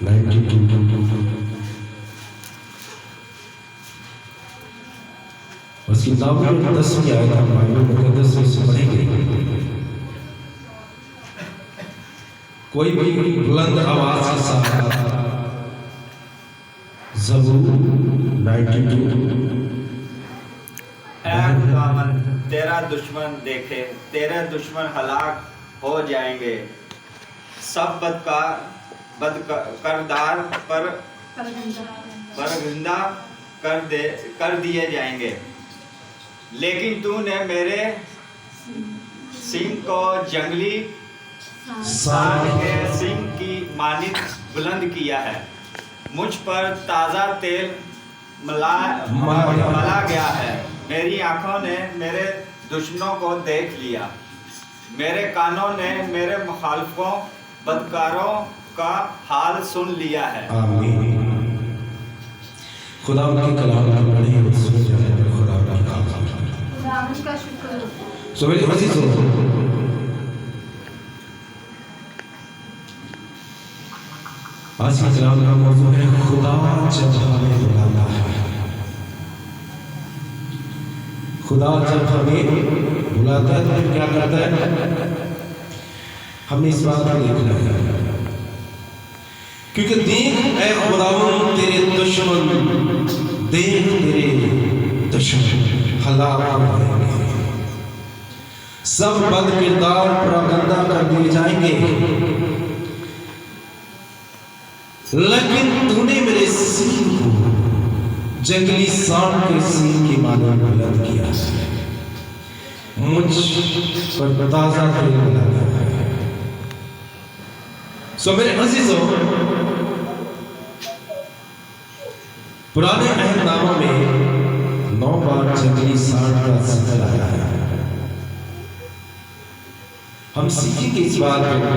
92 उस किताब में 10वीं आयत हम बाइबल मुकद्दस में से पढ़ेंगे। कोई भी बुलंद आवाज के साथ ज़बूर 92 खुदावन तेरा दुश्मन देखे, तेरे दुश्मन हलाक हो जाएंगे, सब बदकरदार पर परगंदा कर दिए जाएंगे। लेकिन तूने मेरे सिंह को जंगली सांड के सिंह की मानित बुलंद किया है। मुझ पर ताज़ा तेल मला गया है। मेरी आंखों ने मेरे दुश्मनों को देख लिया, मेरे कानों ने मेरे मुखालफों बदकारों का हाल सुन लिया है। आमीन। खुदा उनके कलाम को पढ़े और सुन जाए। खुदा का शुक्र। सो मेरे अजीज आज के कलाम का मौजू है खुदा जब हमें बुलाता है। खुदा जब हमें बुलाता है तो क्या करता है? हमने इस बात को देखना है, क्योंकि देख ऐ खुदावंद तेरे दुश्मन, देख तेरे दुश्मन हलाक होंगे, सब बद किरदार परगंदा कर दिए जाएंगे। लेकिन तूने मेरे सींग को जंगली सांड के सींग की मानो बुलंद किया, मुझ पर ताजा तेल मिला है। सो मेरे अजीजों, पुराने अहदनामा में 9 बार जंगली सांड का जिक्र आया है। हम सीखेंगे इस बात को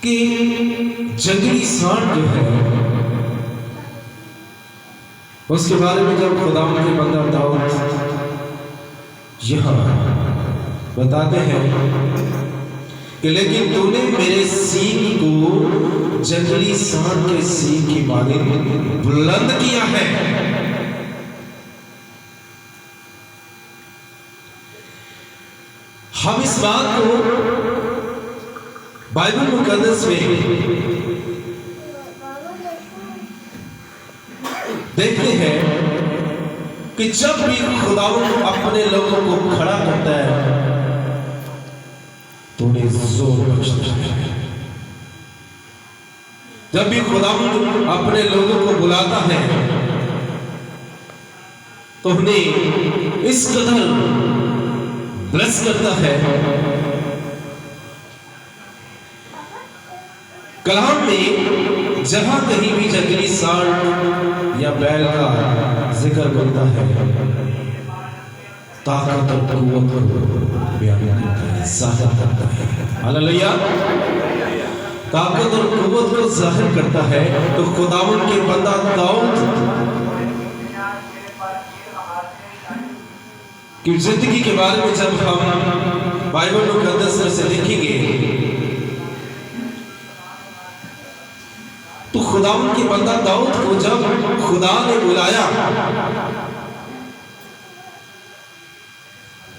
कि जंगली सांड जो है उसके बारे में जब खुदा के बंदा दाऊद यहां बताते हैं कि लेकिन तूने मेरे सींग को जंगली सांड के सींग की मानित बुलंद किया है। हम इस बात को बाइबल मुकद्दस में देखते हैं कि जब भी खुदावंद अपने लोगों को खड़ा करता है तो उन्हें जोर बख्शता है। जब भी खुदावंद अपने लोगों को बुलाता है तो उन्हें इस कदर ब्लेस करता है। कलाम में जहां कहीं भी जंगली सांड या बैल का जिक्र करता है, ताकत और कुव्वत को बयान करता है, जाहिर करता है। हालेलुया। ताकत और कुव्वत को जाहिर करता है। तो खुदावंद के बंदा दाऊद की जिंदगी के बारे में जब हम बाइबल मुकद्दस में से लिखेंगे तो खुदावंद के बंदा दाऊद को जब खुदा ने बुलाया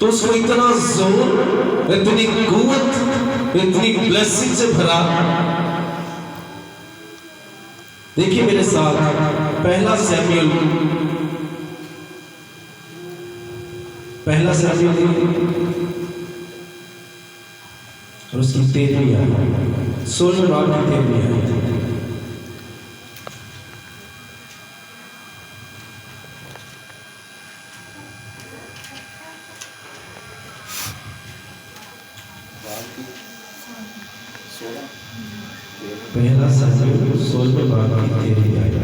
तो उसको इतना जोर, इतनी कुव्वत, इतनी ब्लेसिंग से भरा। देखिए मेरे साथ पहला सैमुएल और उसकी 13वीं आयत, 16वें बाब की 13वीं आयत। पहला सैमुएल 16वें बाब की 13वीं आयत।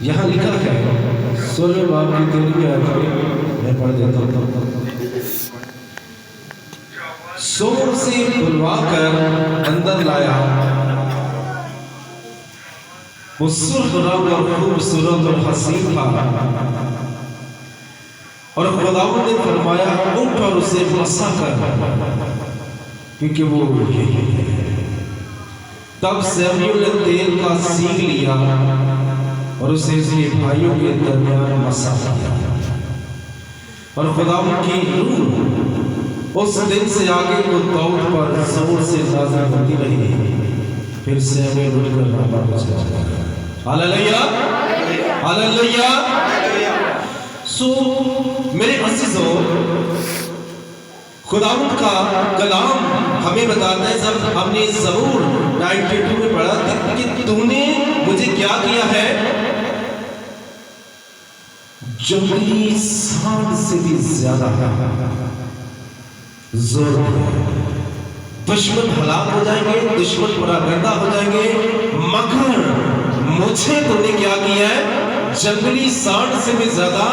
यहाँ लिखा है 16वें बाब की 13वीं आयत में, मैं पढ़ देता हूँ। जोर से बुलवाकर अंदर लाया। वो सुर्ख रंग और खूबसूरत और हसीन था और खुदावंद ने फरमाया उठ और उसे मसा कर, क्योंकि वो यही है। तब सैमुएल ने तेल का सींग लिया और उसे उसके भाइयों के दरमियान मसा किया और खुदावंद की रूह उस दिन से आगे को दाऊद पर जोर से नाज़िल होती रही। फिर सैमुएल उठकर रामा को चला गया। Hallelujah, hallelujah. सो मेरे अज़ीज़ों, खुदावंद का कलाम हमें बताता है, जब हमने ज़बूर 92 में पढ़ा कि तूने मुझे क्या किया है, जंगली सांड से भी ज्यादा जोर दिया। दुश्मन हलाक हो जाएंगे, दुश्मन परागंदा हो जाएंगे, मगर मुझे तूने क्या किया है, जंगली सांड से भी ज्यादा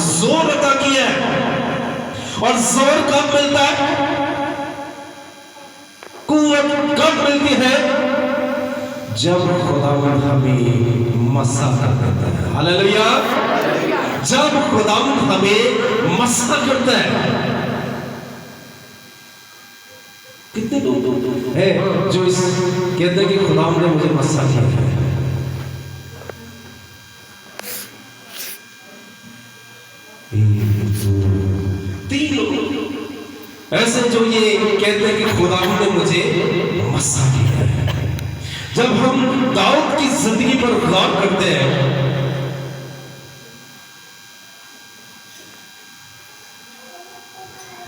जोर अता किया है। और जोर कब मिलता है, कुव्वत कब मिलती है, जब खुदावंद हमें मसा कर देता है। हालेलुया। जब खुदावंद हमें मसा करता है। कितने लोग हैं जो इस कहते हैं कि खुदावंद ने मुझे मसा किया है। तीन लोग ऐसे जो ये कहते हैं कि खुदावंद ने मुझे मसा किया है। जब हम दाऊद की जिंदगी पर गौर करते हैं,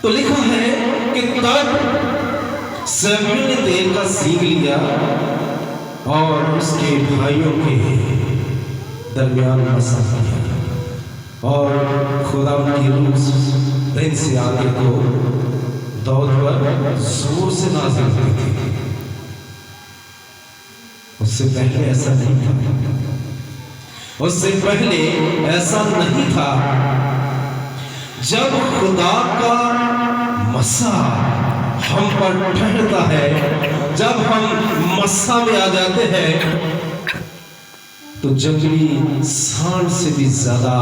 तो लिखा है कि तब सैमुएल ने तेल का सींग लिया और उसके भाइयों के दरमियान मसा किया और खुदावंद की रूह दिन से आगे को दाऊद पर जोर से नाज़िल हुई थी। उससे पहले ऐसा नहीं था, उससे पहले ऐसा नहीं था। जब खुदा का मसा हम पर ठहरता है, जब हम मसा में आ जाते हैं, तो जंगली सांड से भी ज्यादा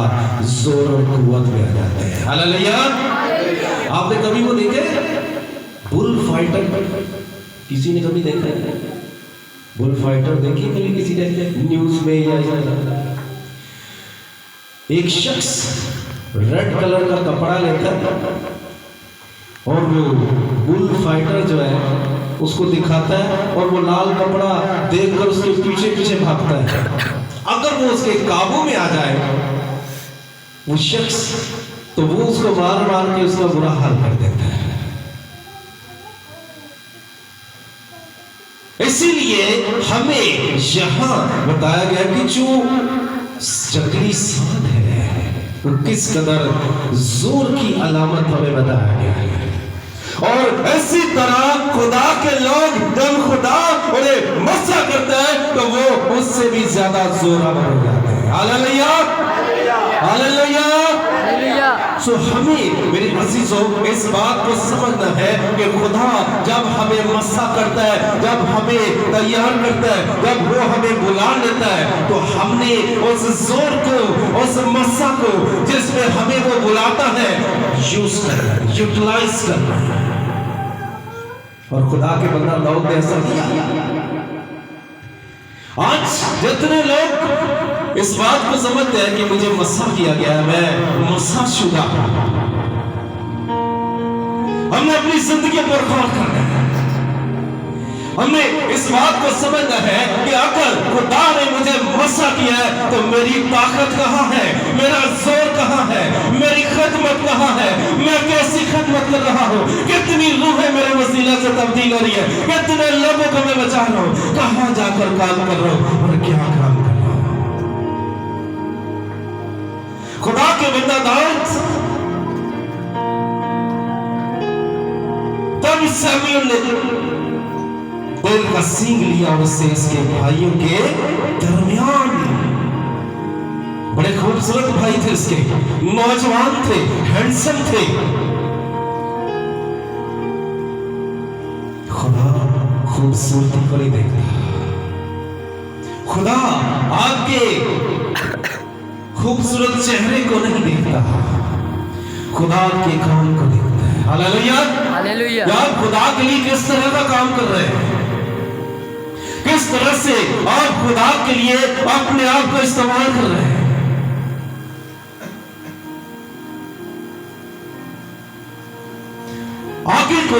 जोर और कुव्वत में आ जाते हैं। हालेलुया। आपने कभी वो देखे बुल फाइटर, किसी ने कभी देखा है बुल फाइटर? देखिए कभी किसी ने न्यूज में या एक शख्स रेड कलर का कपड़ा लेकर और वो बुल फाइटर जो है उसको दिखाता है और वो लाल कपड़ा देखकर उसके पीछे पीछे भागता है। अगर वो उसके काबू में आ जाए वो शख्स, तो वो उसको मार मार के उसका बुरा हाल कर देता है। इसीलिए हमें यहां बताया गया कि जो जंगली सांड है वो किस कदर जोर की अलामत हमें बताया गया है। और इसी तरह खुदा के लोग जब खुदा उन्हें मसा करता है तो वो उससे भी ज्यादा जोरावर हो जाते हैं। Hallelujah, hallelujah. सो हमें मेरे अजीजों इस बात को समझना है कि खुदा जब हमें मसा करता है, जब हमें तैयार करता है, जब वो हमें बुला लेता है, तो हमने उस जोर को, उस मसा को जिसमें हमें वो बुलाता है, यूज करना है, यूटिलाइज करना है। और खुदा के बंदा दाऊद ने ऐसा किया। आज जितने लोग इस बात को समझते हैं कि मुझे मसा किया गया है, मैं मसा शुदा, हमने अपनी जिंदगी पर गौर करना है। हमने इस बात को समझना है कि अगर खुदा ने मुझे मसा किया है तो मेरी ताकत कहां है, मेरा जोर कहां है, मेरी खिदमत कहां है, मैं कैसी खिदमत कर रहा हूं, कितनी रूहें मेरे वसीला से तब्दील हो रही है, कितने लोगों को मैं बचा रहा हूं, कहां जाकर काम कर रहा हूं और क्या काम कर रहा हूं। खुदा के बंदा दाऊद, तब सैमुएल ने तेल का सींग लिया और उससे इसके भाइयों के दरमियान, बड़े खूबसूरत भाई थे इसके, नौजवान थे, हैंडसम थे, खुदा खूबसूरती को नहीं देखता, खुदा आपके खूबसूरत चेहरे को नहीं देखता, खुदा आपके काम को देखता है। Hallelujah, hallelujah. यार खुदा के लिए किस तरह का काम कर रहे हैं, किस तरह से आप खुदा के लिए अपने आप को इस्तेमाल कर रहे हैं। आगे को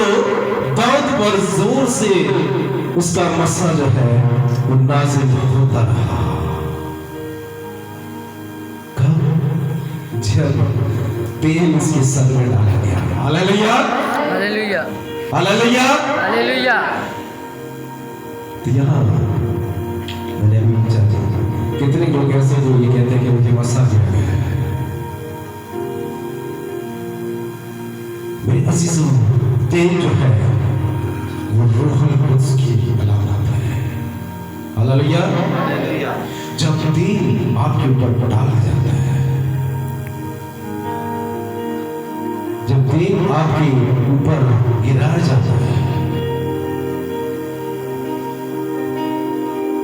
दाऊद पर जोर से उसका मसा जो है वो नाज़िल होता रहा। कब? जब तेल उसके सर में डाला गया। Hallelujah, hallelujah, hallelujah, hallelujah. तो यहाँ मैंने अभी पूछा कितने लोग ऐसे जो ये कहते हैं कि मुझे मसा दिया गया है। मेरे अजीजों, तेल जो है वो रूहुल कुद्स की अलामत है। हालेलुया, जब तेल आपके ऊपर डाला जाता है, जब तेल आपके ऊपर गिराया जाता है,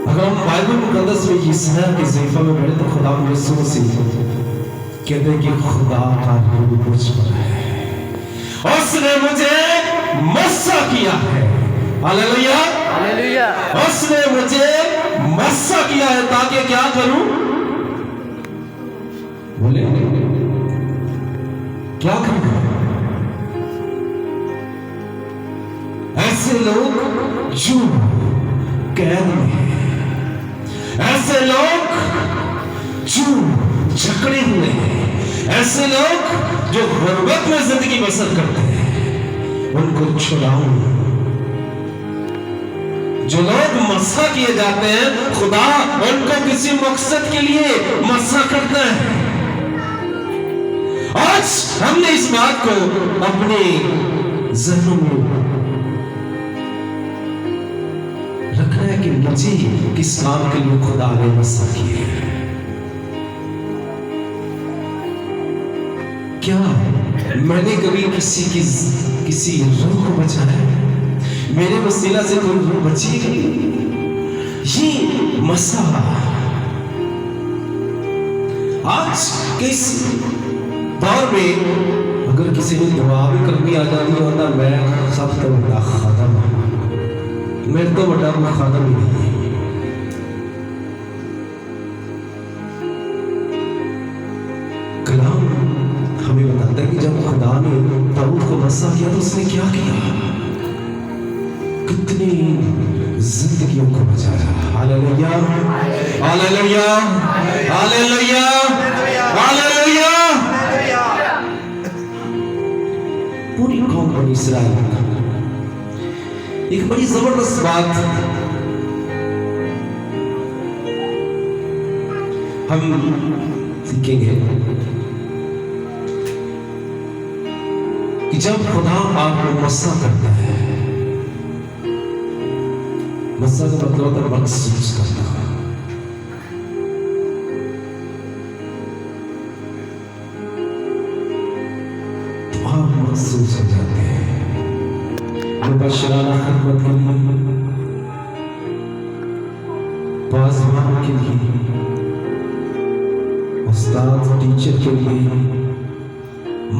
अगर हम बाइबल मुकद्दस में यशायाह के ज़िफ़ा में पढ़े तो खुदा यीशु से कहते हैं कि खुदा का रूह मुझ पर है, उसने मुझे मस्सा किया है। Hallelujah, hallelujah. उसने मुझे मस्सा किया है ताकि क्या करूं? बोले क्या करूं? ऐसे लोग जो कैद में हैं, ऐसे लोग जो जकड़े हुए हैं, ऐसे लोग जो गुर्बत में जिंदगी बसर करते हैं, उनको छुड़ाऊं। जो लोग मस्सा किए जाते हैं, खुदा उनको किसी मकसद के लिए मस्सा करता है। आज हमने इस बात को अपने ज़हनों में रखना है कि मुझे किस काम के लिए खुदा ने मस्सा किया है। क्या मैंने कभी किसी रूह को बचाया? मेरे वसीला से कोई रूह बची गई? ये मसा आज किस दौर में अगर किसी ने दुआ भी करनी आ जाती हो ना, मैं सब तो बड़ा खादम हूं, मेरे तो बड़ा कोई खादम ही नहीं है। कलाम हमें बताता है कि जब खुदा ने दाऊद को मस्सा किया तो उसने क्या किया? कितनी जिंदगियों को बचाया। Hallelujah, hallelujah, hallelujah, hallelujah. पूरी कौम बनी इस्राएल एक बड़ी जबरदस्त बात हम सीखेंगे कि जब खुदा आपको मस्सा करता है, मस्सा का मतलब होता है महसूस करना। तो आप महसूस हो जाते हैं। मुबशराना खिदमत के लिए, पासवान के लिए, उस्ताद टीचर के लिए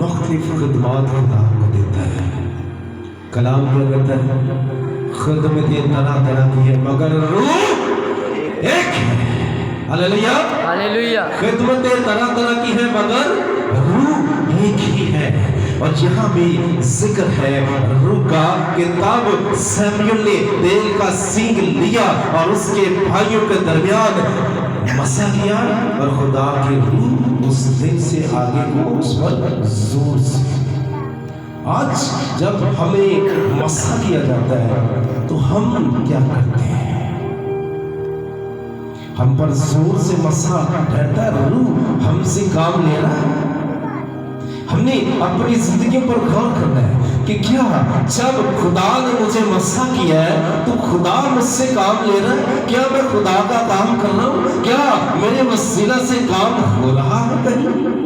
मुख्तलिफ खिदमात खुदा को देता है। कलाम क्या कहता है? खिदमतें तरह तरह की है मगर रूह एक है। Hallelujah, hallelujah. खिदमतें तरह तरह की है मगर रूह एक ही है। और यहाँ भी जिक्र है रूह का कि तब सैमुएल ने तेल का सींग लिया और उसके भाइयों के दरमियान मसा किया और खुदा की रूह उस दिन से आगे को उस पर जोर से। आज जब हमें मसा किया जाता है तो हम क्या करते हैं? हम पर जोर से मसा रहता है, रूह हमसे काम ले रहा है। हमने अपनी जिंदगी पर गौर करना है कि क्या जब खुदा ने मुझे मस्सा किया है तो खुदा मुझसे काम ले रहा है? क्या मैं खुदा का काम कर रहा हूं? क्या मेरे वसीला से काम हो रहा है कहीं?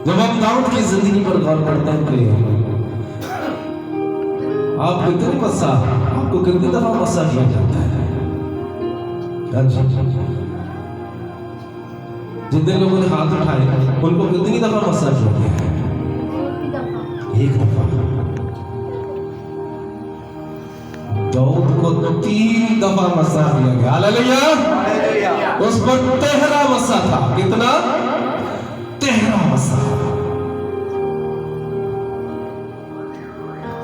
जब हम दाऊद की जिंदगी पर गौर करते हैं कि आप कितने मसा, आपको कितनी दफा मसा किया जाता है? जितने लोगों ने हाथ उठाए उनको कितनी दफा मसा किया गया है? एक दफा। दाऊद को 3 दफा मसा किया गया। हालेलुया। उस पर 13 मसा था। कितना? 13 मसा।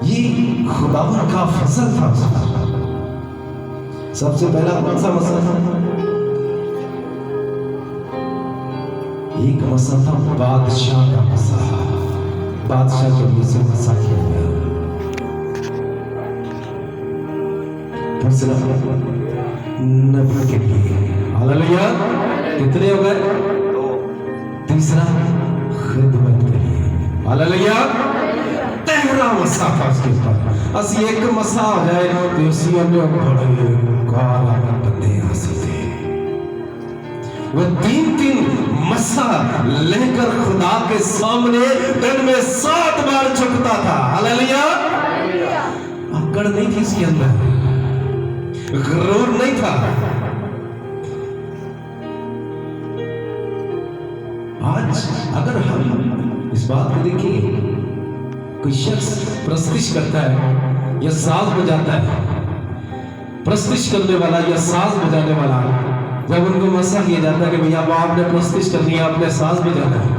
ये खुदावन का फजल था उसका। सबसे पहला कौन सा मसा था? एक मसा था बादशाह का मसा। बादशाह के लिए से मसा किया गया। दूसरा नबी के लिए। हालेलुया। कितने हो गए? 2। तीसरा खिदमत के लिए। हालेलुया। 13 मसा था उसके ऊपर। असी एक मसा हो जाए तो उसी में बड़े काला बंदे हंसते। वो 3-3 मसा लेकर खुदा के सामने दिन में 7 बार झुकता था। हालेलुया। अकड़ नहीं थी इसके अंदर, गुरूर नहीं था। आज अगर हम इस बात को देखें, कोई शख्स प्रस्तिश करता है या साज बजाता है, प्रस्तिश करने वाला या साज बजाने वाला, जब उनको मसा किया जाता है कि भैया आपने प्रस्तिश करनी है, आपने साज बजाना है,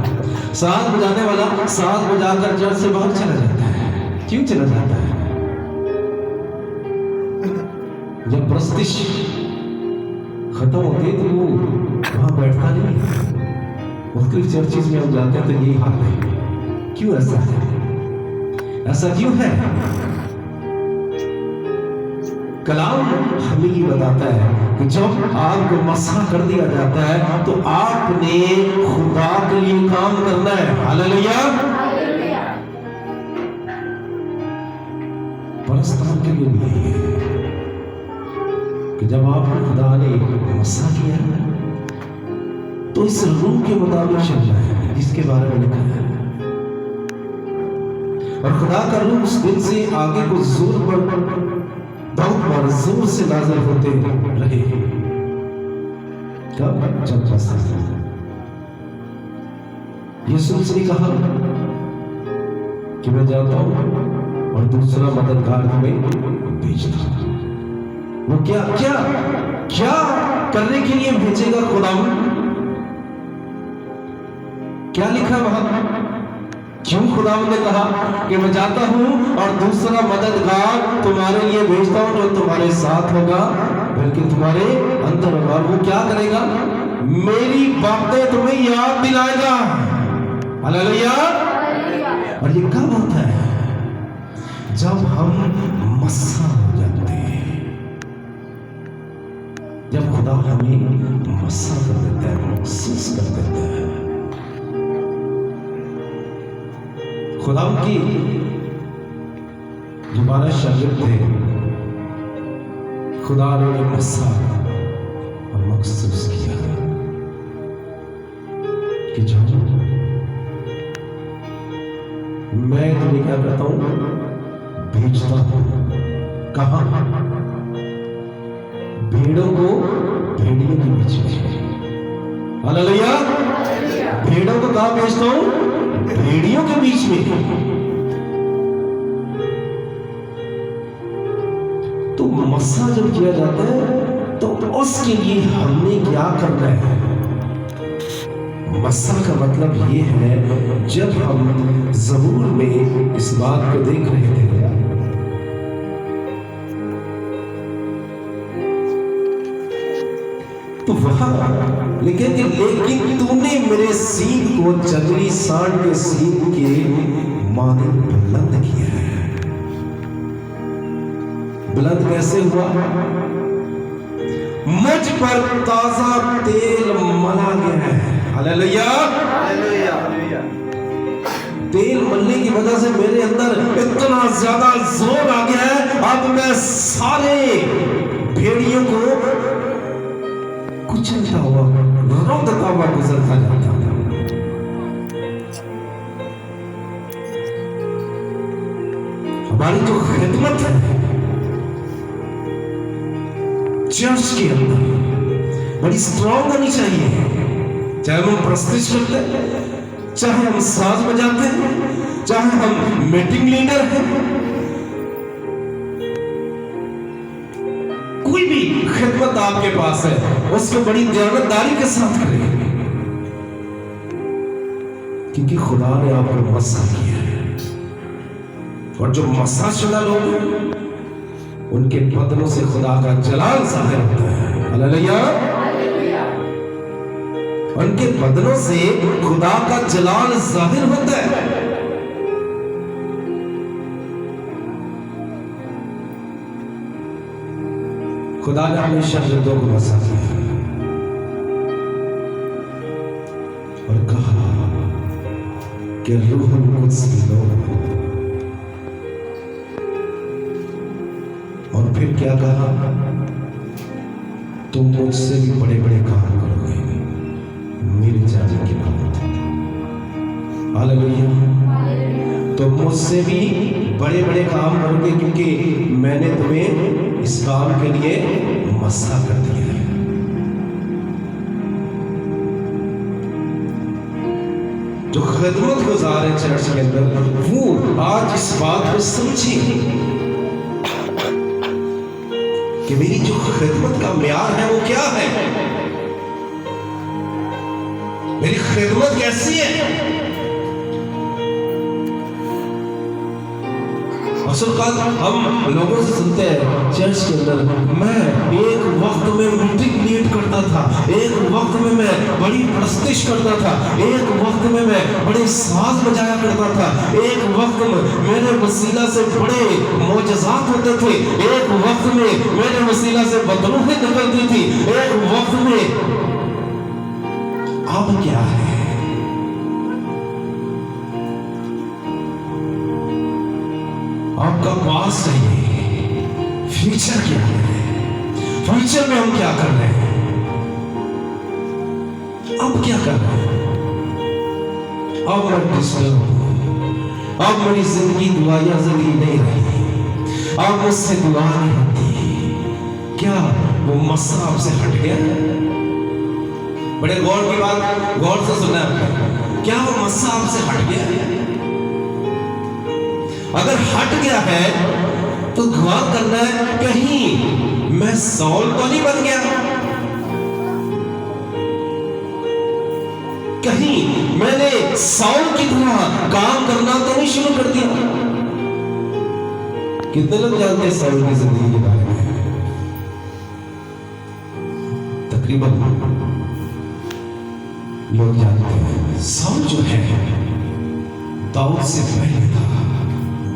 साज बजाने वाला साज बजाकर जड़ से बाहर चला जाता है। क्यों चला जाता है? जब प्रस्तिश खत्म होती है तो वो वहां बैठता नहीं है। मुख्तलिफ चर्चिज में हम जाते हैं तो यही हाल है। क्यों ऐसा है? ऐसा क्यों है? कलाम हमें ये बताता है कि जब आपको मसा कर दिया जाता है तो आपने खुदा के लिए काम करना है। हालेलुया। परस्तान के लिए भी है कि जब आपको खुदा ने मसा किया तो इस रूह के मुताबिक चलना है जिसके बारे में लिखा है। और खुदा का रूह उस दिन से आगे को जोर पर दाऊद पर जोर से नाज़िल होते रहे। कब? जब मसा यीशु ने कहा कि मैं जाता हूं और दूसरा मददगार तुम्हें भेजता हूं। वो क्या क्या क्या करने के लिए भेजेगा खुदा? क्या लिखा वहां? क्यों खुदा ने कहा कि मैं जाता हूं और दूसरा मददगार तुम्हारे लिए भेजता हूं जो तुम्हारे साथ होगा, बल्कि तुम्हारे अंदर होगा। वो क्या करेगा? मेरी बातें तुम्हें याद दिलाएगा। हालेलुया। और ये कब होता है? जब हम मसा हो जाते हैं, जब खुदा हमें मसा कर देता है, महसूस कर देता है। खुदा की जो 12 शागिर्द थे, खुदा ने मसा और महसूस किया कि जाओ, मैं तुम्हें क्या कहता हूं? भेजता हूं। कहां? भेड़ों को भेड़ियों के बीच में। हालेलुया। भेड़ों को कहां भेजता हूं? भेड़ियों के बीच में। तो मसा जब किया जाता है तो उसके लिए हमने क्या करना है? मसा का मतलब ये है, जब हम ज़बूर में इस बात को देख रहे थे, तो वहां लेकिन तूने मेरे सींग को जंगली सांड के सींग के माने बुलंद किया है। बुलंद कैसे हुआ? मुझ पर ताजा तेल मला गया है। हालेलुया। हालेलुया। तेल मलने की वजह से मेरे अंदर इतना ज्यादा जोर आ गया है, अब मैं सारे भेड़ियों को कुचलता हुआ, रोकता हुआ गुजरता जाता हूं। हमारी जो खिदमत है चर्च के अंदर बड़ी स्ट्रॉन्ग होनी चाहिए। चाहे हम प्रस्तुत करते हैं, चाहे हम साज बजाते हैं, चाहे हम मीटिंग लीडर हैं, कोई भी खिदमत आपके पास है उसको बड़ी दयानतदारी के साथ करें, क्योंकि खुदा ने आपको मसा किया है। और जो मसा शुदा लोग हैं उनके बदनों से खुदा का जलाल जाहिर होता है। हालेलुया। उनके बदनों से खुदा का जलाल जाहिर होता है। खुदा ने हमेशा यहूदियों को मसा किया और कहा कि रूहुल कुद्स लो, और फिर क्या कहा, तुम मुझसे भी बड़े बड़े काम करोगे मेरे जाने के बाद। हालेलुया। तो मुझसे भी बड़े बड़े काम करोगे, क्योंकि मैंने तुम्हें इस काम के लिए मसा कर दिया है। जो खिदमत गुजार है चर्च के अंदर, वो आज इस बात को समझिए कि मेरी जो खिदमत का म्यार है वो क्या है, मेरी खिदमत कैसी है। असल बात हम लोगों से सुनते हैं चर्च के अंदर, मैं एक वक्त में मीटिंग लीड करता था, एक वक्त में मैं बड़ी प्रस्तुति करता था, एक वक्त में मैं बड़े साज बजाया करता था, एक वक्त में मेरे वसीला से बड़े मोजज़ात होते थे, एक वक्त में मेरे वसीला से बदरूहें निकलती थी, एक वक्त में। अब क्या है? आपका पास चाहिए, फ्यूचर क्या है, फ्यूचर में हम क्या कर रहे हैं, अब क्या कर रहे हैं। अब मैं डिस्टर्ब हूं, अब मेरी जिंदगी दुआया जिंदगी नहीं रही, अब मुझसे दुआ नहीं होती। क्या वो मसला आपसे हट गया? बड़े गौर की बात, गौर से सुनना है, क्या वो मसला आपसे हट गया? अगर हट गया है तो दुआ करना है, कहीं मैं सौल तो नहीं बन गया, कहीं मैंने सौल की तरह काम करना तो नहीं शुरू कर दिया। कितने लोग जानते हैं सौल की जिंदगी के बारे में? तकरीबन लोग जानते हैं। सौल जो है दाऊद से पहले था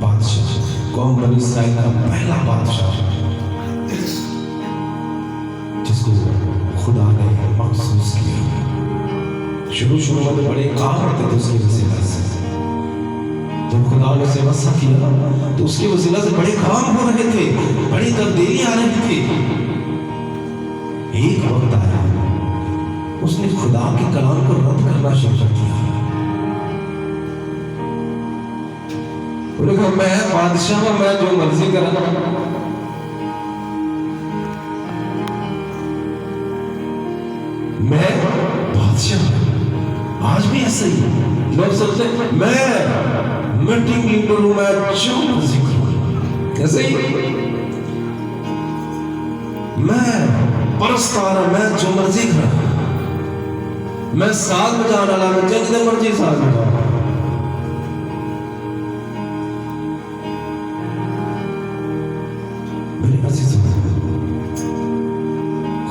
बादशाह, कौम बनी इस्राएल का पहला बादशाह, जिसको खुदा ने महसूस किया। शुरू में बड़े काम होते थे उसके वसीला से, जब खुदा ने उसे वसा किया तो उसके वसीला से बड़े काम हो रहे थे, बड़ी तब्दीली आ रही थी। एक वक्त आया उसने खुदा के कलाम को रद्द करना शुरू कर दिया। उन्होंने कहा मैं बादशाह हूं, मैं जो मर्जी करा। मैं बादशाह, आज भी ऐसा ही लोग सोचते हैं मैं मीटिंग लीडर हूं, मैं जो मर्जी करूं। कैसे ही मैं परस्तार हूं, मैं जो मर्जी करा, मैं साथ बजाने वाला, मैं जितने मर्जी साथ बजाऊं।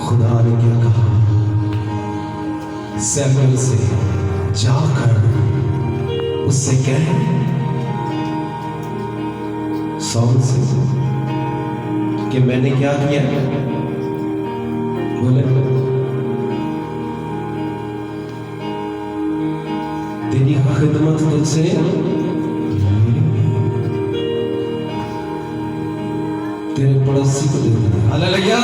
खुदा ने क्या कहा? सैमुएल से जाकर उससे कह, सौल से कि मैंने क्या किया। बोले तेरी खिदमत तुझसे तेरे पड़ोसी को दे दिया। हालेलुया।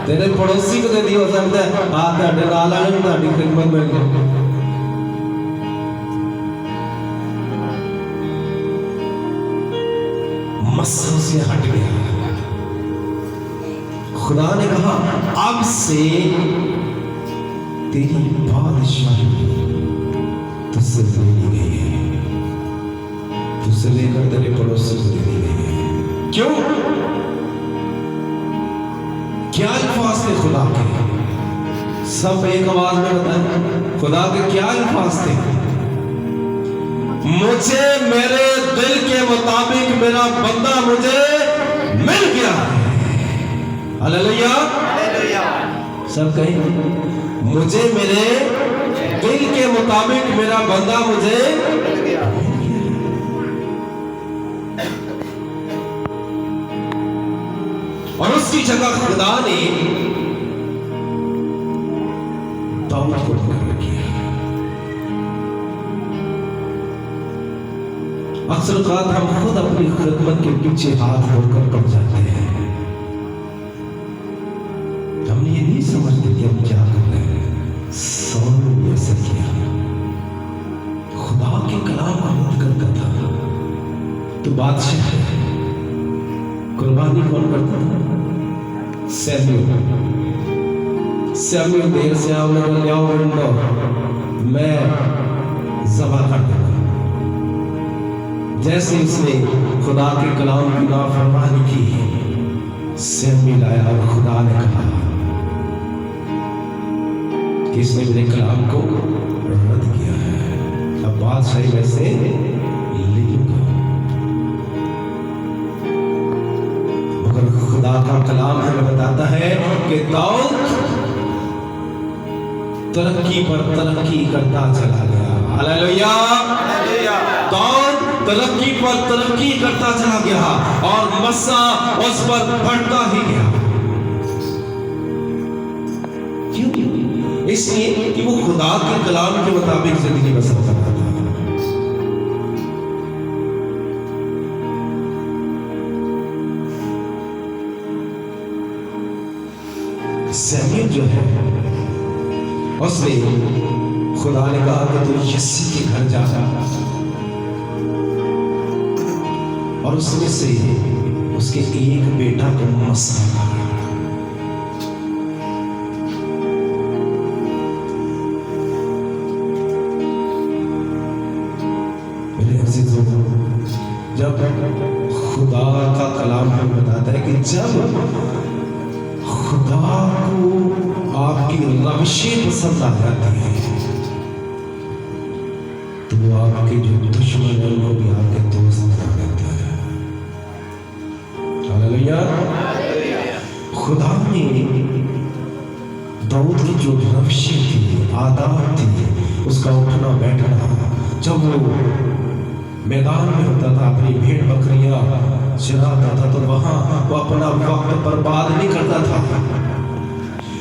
तेरे पड़ोसी को दे दिया। हो सकता है आप ਤੁਹਾਡੇ ਨਾਲ ਆਣ ਨੂੰ ਤੁਹਾਡੀ ਖਿਦਮਤ ਮਿਲ ਜਾਏ। मस्सा से हट गया। खुदा ने कहा अब से तेरी बादशाही तुझसे ले ली गई है, तुझसे लेकर तेरे पड़ोसी को दे दी गई है। क्यों? क्या अल्फाज थे खुदा के? सब एक आवाज में बताएं, खुदा के क्या अल्फाज थे? मुझे मेरे दिल के मुताबिक मेरा बंदा मुझे मिल गया। हालेलुया। सब कहें, मुझे मेरे दिल के मुताबिक मेरा बंदा मुझे मिल गया। और उसकी जगह खुदा ने दाऊद को मुकर्रर किया। अक्सर औक़ात हम खुद अपनी खिदमत के पीछे हाथ धोकर पड़ जाते हैं। हम ये नहीं समझते कि हम क्या कर रहे हैं। सौल ने ऐसा किया, खुदा के कलाम का मुनकर करता था तो बादशाह है। कुर्बानी कौन करता था? सैम्यूल देर से आओ, मैं ज़बह कर दूंगा। जैसे उसने खुदा के कलाम की नाफरमानी की, सैम्यूल आया और खुदा ने कहा कि इसने मेरे कलाम को रद्द किया है, अब बादशाही वैसे ले लूंगा। मगर खुदा का कलाम हमें बताता है कि दाऊद तरक्की पर तरक्की करता चला गया। हालेलुया। दाऊद तरक्की पर तरक्की करता चला गया और मस्सा उस पर बढ़ता ही गया। क्यों? इसलिए कि वो खुदा के कलाम के मुताबिक जिंदगी बसर करता था। सैम्यूल जो है, उसने खुदा ने कहा कि तू यिशै के घर जा और उसमें से उसके एक बेटा को मस्सा कर। मेरे अज़ीज़ों, जब खुदा का कलाम हमें बताता है कि जब खुदा को आपकी रविशें पसंद आ जाती है तो वो आपके जो दुश्मन है उनको भी आपके दोस्त बना देता है। हालेलुया। खुदा ने दाऊद की जो रविशें थी, आदत थी, उसका उठना बैठना, जब वो मैदान में होता था, अपनी भेड़ बकरियां चराता था, तो वहां वो अपना वक्त बर्बाद नहीं करता था।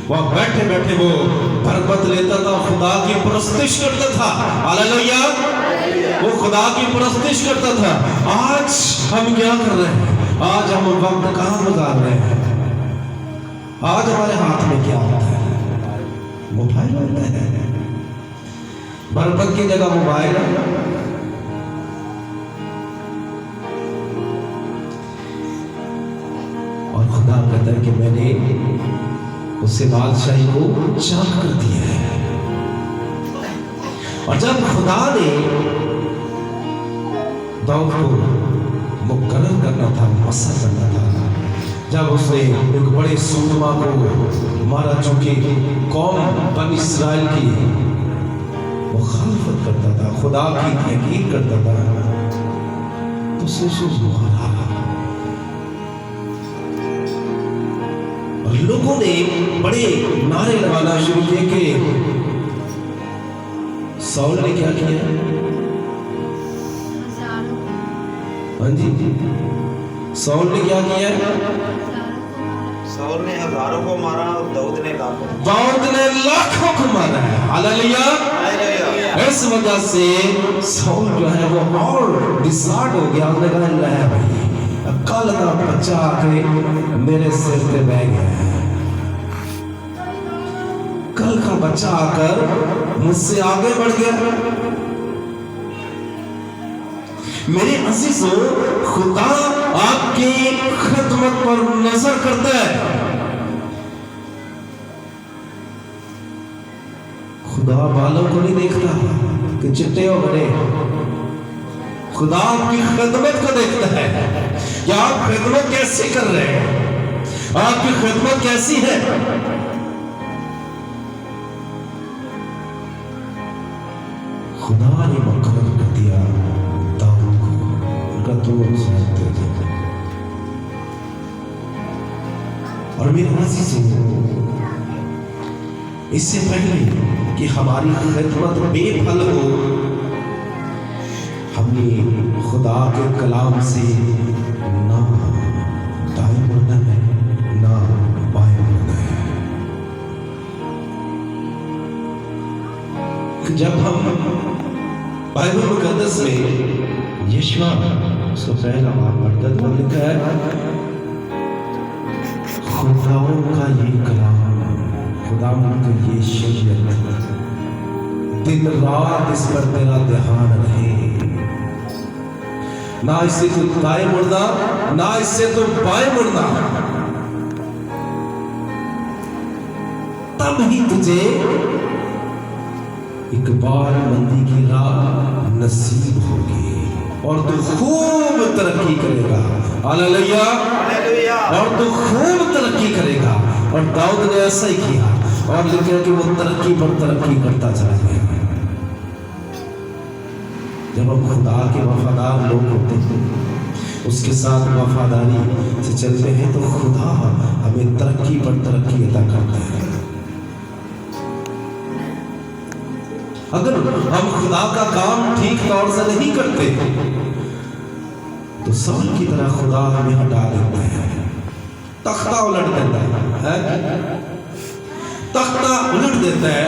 वहां बैठे बैठे वो बरकत लेता था, खुदा की परस्तिश करता था। हालेलुया। वो खुदा की परस्तिश करता था। आज हम क्या कर रहे हैं? आज हम वक्त कहां गुजार रहे हैं? आज हमारे हाथ में क्या होता है? मोबाइल होता है। बरकत की जगह मोबाइल है। और खुदा कहता है कि मैंने उससे बादशाही को चाक कर दिया है। और जब खुदा ने दाऊद को मुकर्रर करना था, मस्सा करना था, जब उसने एक बड़े सूरमा को मारा जो कि कौम बनी इस्राएल की मुखालफत करता था, खुदा की तहकीर करता था, तो उसने मारा। लोगों ने बड़े नारे लगाना शुरू किए कि सौल ने क्या किया? हाँ जी, सौल ने क्या किया? सौल ने हजारों को मारा और दाऊद ने लाखों को मारा है। हालेलुया। इस वजह से सौल जो है वो और डिसार्ड हो गया। उसने कहा भाई कल का बच्चा आके मेरे सिर पे बह गया है, कल का बच्चा आकर मुझसे आगे बढ़ गया। मेरे अजीजों, खुदा आपकी खिदमत पर नजर करता है। खुदा बालों को नहीं देखता कि चिट्टे हो बड़े, खुदा आपकी खिदमत को देखता है कि आप खिदमत कैसे कर रहे हैं, आपकी खिदमत कैसी है। खुदा ने मुकर्रर कर दिया दाऊद को, उनका तोड़ सुनते थे। और मेरे अजीजों, इससे पहले कि हमारी खिदमत बेफल हो, हमें खुदा के कलाम से ना दाएं मुड़ना है ना बाएं मुड़ना है। कि जब हम बाइबल मुकद्दस में यशवा उसको पहला मर्दत में लिखा है, खुदाओं का ये कलाम, खुदावंद का ये शरीयत, दिन रात इस पर तेरा ध्यान रहे, ना इससे तो दाएं मुड़ना ना इससे तो बाएं मुड़ना, तब ही तुझे एक बार मंदी की राह नसीब होगी और तू खूब तरक्की करेगा। Hallelujah, hallelujah. और तू खूब तरक्की करेगा। और दाऊद ने ऐसा ही किया और लिखा कि वो तरक्की पर तरक्की करता चला गया। जब हम खुदा के वफादार लोग होते हैं, उसके साथ वफादारी से चलते हैं, तो खुदा हमें तरक्की पर तरक्की अता करता है। अगर हम खुदा का काम ठीक तौर से नहीं करते तो सौल की तरह खुदा हमें हटा देता है, तख्ता उलट देता है, तख्ता उलट देता है।